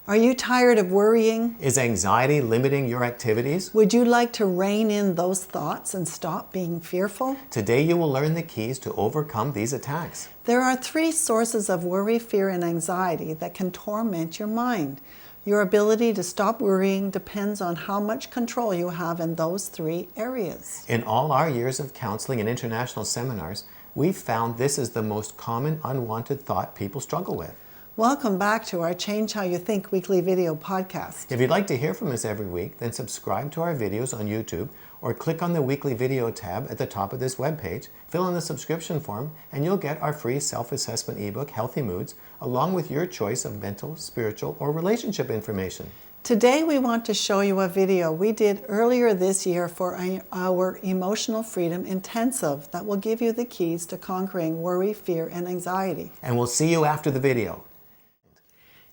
Are you tired of worrying? Is anxiety limiting your activities? Would you like to rein in those thoughts and stop being fearful? Today you will learn the keys to overcome these attacks. There are 3 sources of worry, fear, and anxiety that can torment your mind. Your ability to stop worrying depends on how much control you have in those 3 areas. In all our years of counseling and international seminars, we've found this is the most common unwanted thought people struggle with. Welcome back to our Change How You Think weekly video podcast. If you'd like to hear from us every week, then subscribe to our videos on YouTube or click on the weekly video tab at the top of this webpage, fill in the subscription form, and you'll get our free self-assessment ebook, Healthy Moods, along with your choice of mental, spiritual, or relationship information. Today we want to show you a video we did earlier this year for our Emotional Freedom Intensive that will give you the keys to conquering worry, fear, and anxiety. And we'll see you after the video.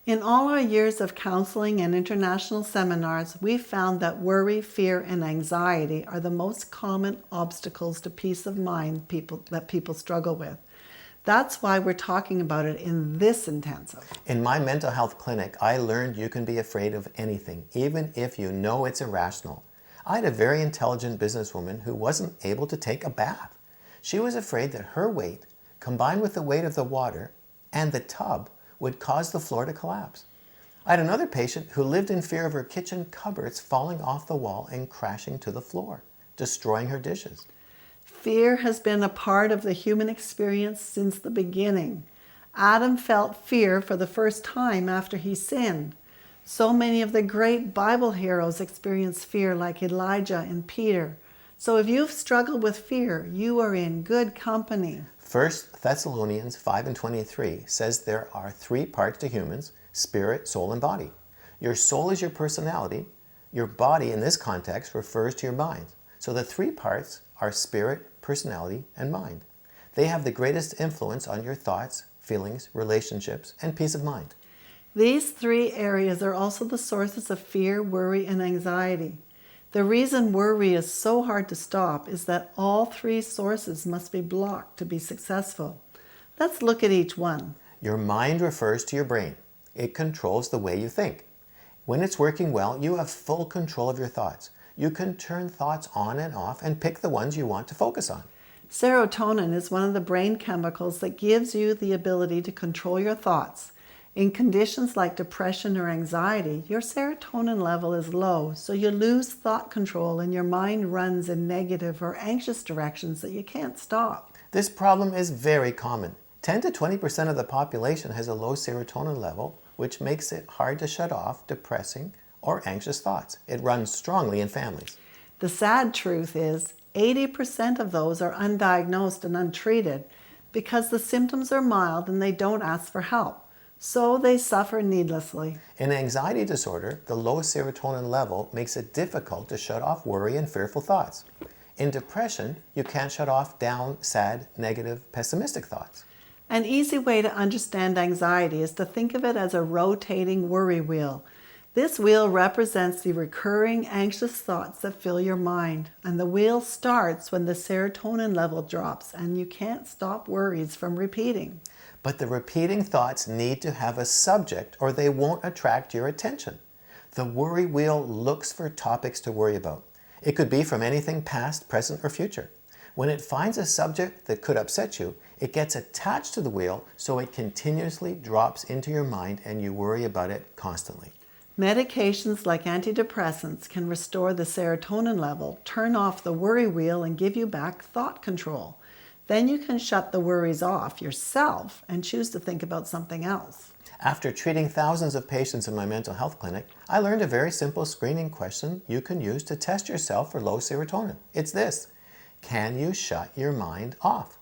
In all our years of counseling and international seminars, we've found that worry, fear, and anxiety are the most common obstacles to peace of mind that people struggle with. That's why we're talking about it in this intensive. In my mental health clinic, I learned you can be afraid of anything, even if you know it's irrational. I had a very intelligent businesswoman who wasn't able to take a bath. She was afraid that her weight, combined with the weight of the water and the tub, would cause the floor to collapse. I had another patient who lived in fear of her kitchen cupboards falling off the wall and crashing to the floor, destroying her dishes. Fear has been a part of the human experience since the beginning. Adam felt fear for the first time after he sinned. So many of the great Bible heroes experienced fear, like Elijah and Peter. So if you've struggled with fear, you are in good company. 1 Thessalonians 5:23 says there are 3 parts to humans: spirit, soul, and body. Your soul is your personality. Your body, in this context, refers to your mind. So the 3 parts are spirit, personality, and mind. They have the greatest influence on your thoughts, feelings, relationships, and peace of mind. These 3 areas are also the sources of fear, worry, and anxiety. The reason worry is so hard to stop is that all 3 sources must be blocked to be successful. Let's look at each one. Your mind refers to your brain. It controls the way you think. When it's working well, you have full control of your thoughts. You can turn thoughts on and off and pick the ones you want to focus on. Serotonin is one of the brain chemicals that gives you the ability to control your thoughts. In conditions like depression or anxiety, your serotonin level is low, so you lose thought control and your mind runs in negative or anxious directions that you can't stop. This problem is very common. 10 to 20% of the population has a low serotonin level, which makes it hard to shut off depressing or anxious thoughts. It runs strongly in families. The sad truth is 80% of those are undiagnosed and untreated because the symptoms are mild and they don't ask for help. So they suffer needlessly. In anxiety disorder, the low serotonin level makes it difficult to shut off worry and fearful thoughts. In depression, you can't shut off down, sad, negative, pessimistic thoughts. An easy way to understand anxiety is to think of it as a rotating worry wheel. This wheel represents the recurring anxious thoughts that fill your mind, and the wheel starts when the serotonin level drops and you can't stop worries from repeating. But the repeating thoughts need to have a subject or they won't attract your attention. The worry wheel looks for topics to worry about. It could be from anything past, present, or future. When it finds a subject that could upset you, it gets attached to the wheel so it continuously drops into your mind and you worry about it constantly. Medications like antidepressants can restore the serotonin level, turn off the worry wheel, and give you back thought control. Then you can shut the worries off yourself and choose to think about something else. After treating thousands of patients in my mental health clinic, I learned a very simple screening question you can use to test yourself for low serotonin. It's this: can you shut your mind off?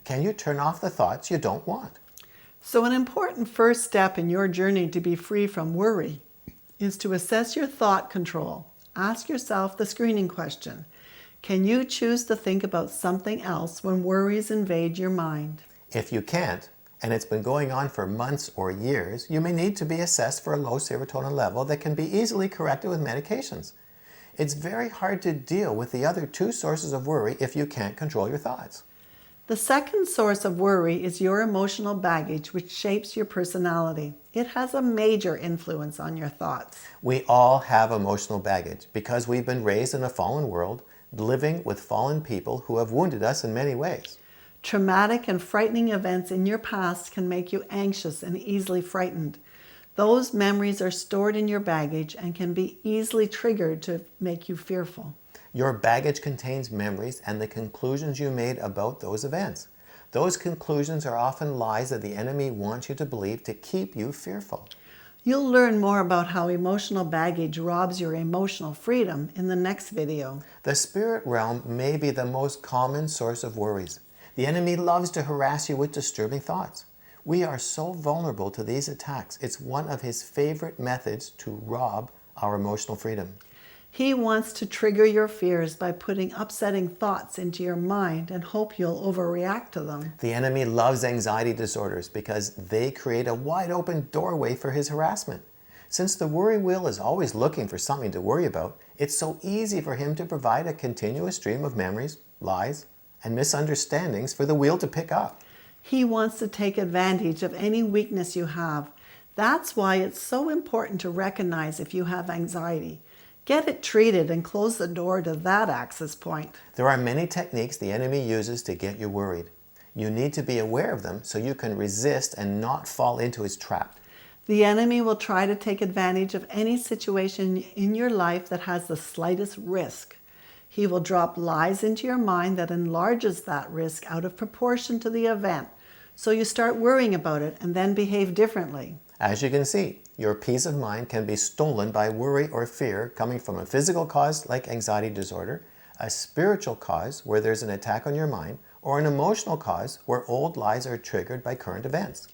Can you turn off the thoughts you don't want? So an important first step in your journey to be free from worry is to assess your thought control. Ask yourself the screening question: can you choose to think about something else when worries invade your mind? If you can't, and it's been going on for months or years, you may need to be assessed for a low serotonin level that can be easily corrected with medications. It's very hard to deal with the other 2 sources of worry if you can't control your thoughts. The second source of worry is your emotional baggage, which shapes your personality. It has a major influence on your thoughts. We all have emotional baggage because we've been raised in a fallen world, living with fallen people who have wounded us in many ways. Traumatic and frightening events in your past can make you anxious and easily frightened. Those memories are stored in your baggage and can be easily triggered to make you fearful. Your baggage contains memories and the conclusions you made about those events. Those conclusions are often lies that the enemy wants you to believe to keep you fearful. You'll learn more about how emotional baggage robs your emotional freedom in the next video. The spirit realm may be the most common source of worries. The enemy loves to harass you with disturbing thoughts. We are so vulnerable to these attacks. It's one of his favorite methods to rob our emotional freedom. He wants to trigger your fears by putting upsetting thoughts into your mind and hope you'll overreact to them. The enemy loves anxiety disorders because they create a wide open doorway for his harassment. Since the worry wheel is always looking for something to worry about, it's so easy for him to provide a continuous stream of memories, lies, and misunderstandings for the wheel to pick up. He wants to take advantage of any weakness you have. That's why it's so important to recognize if you have anxiety. Get it treated and close the door to that access point. There are many techniques the enemy uses to get you worried. You need to be aware of them so you can resist and not fall into his trap. The enemy will try to take advantage of any situation in your life that has the slightest risk. He will drop lies into your mind that enlarges that risk out of proportion to the event, so you start worrying about it and then behave differently. As you can see, your peace of mind can be stolen by worry or fear coming from a physical cause like anxiety disorder, a spiritual cause where there's an attack on your mind, or an emotional cause where old lies are triggered by current events.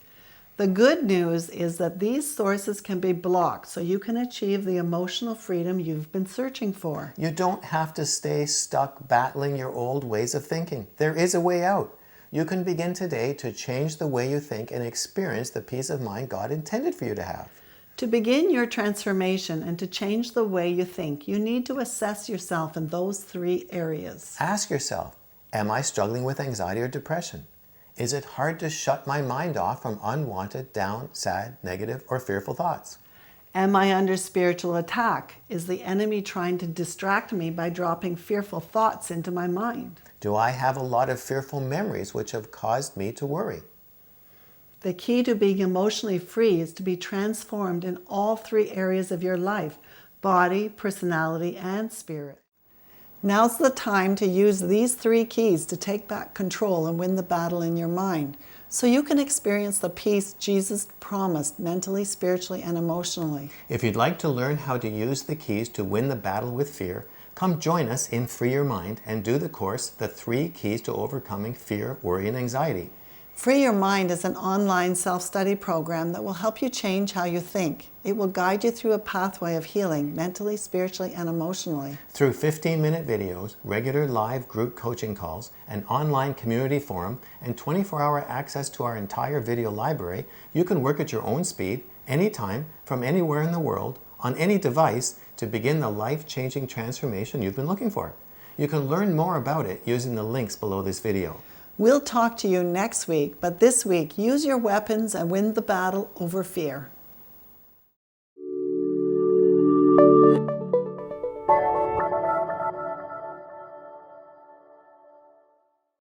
The good news is that these sources can be blocked so you can achieve the emotional freedom you've been searching for. You don't have to stay stuck battling your old ways of thinking. There is a way out. You can begin today to change the way you think and experience the peace of mind God intended for you to have. To begin your transformation and to change the way you think, you need to assess yourself in those 3 areas. Ask yourself, am I struggling with anxiety or depression? Is it hard to shut my mind off from unwanted, down, sad, negative, or fearful thoughts? Am I under spiritual attack? Is the enemy trying to distract me by dropping fearful thoughts into my mind? Do I have a lot of fearful memories which have caused me to worry? The key to being emotionally free is to be transformed in all 3 areas of your life: body, personality, and spirit. Now's the time to use these 3 keys to take back control and win the battle in your mind, so you can experience the peace Jesus promised mentally, spiritually, and emotionally. If you'd like to learn how to use the keys to win the battle with fear, come join us in Free Your Mind and do the course, The 3 Keys to Overcoming Fear, Worry, and Anxiety. Free Your Mind is an online self-study program that will help you change how you think. It will guide you through a pathway of healing mentally, spiritually, and emotionally. Through 15-minute videos, regular live group coaching calls, an online community forum, and 24-hour access to our entire video library, you can work at your own speed, anytime, from anywhere in the world, on any device, to begin the life-changing transformation you've been looking for. You can learn more about it using the links below this video. We'll talk to you next week, but this week, use your weapons and win the battle over fear.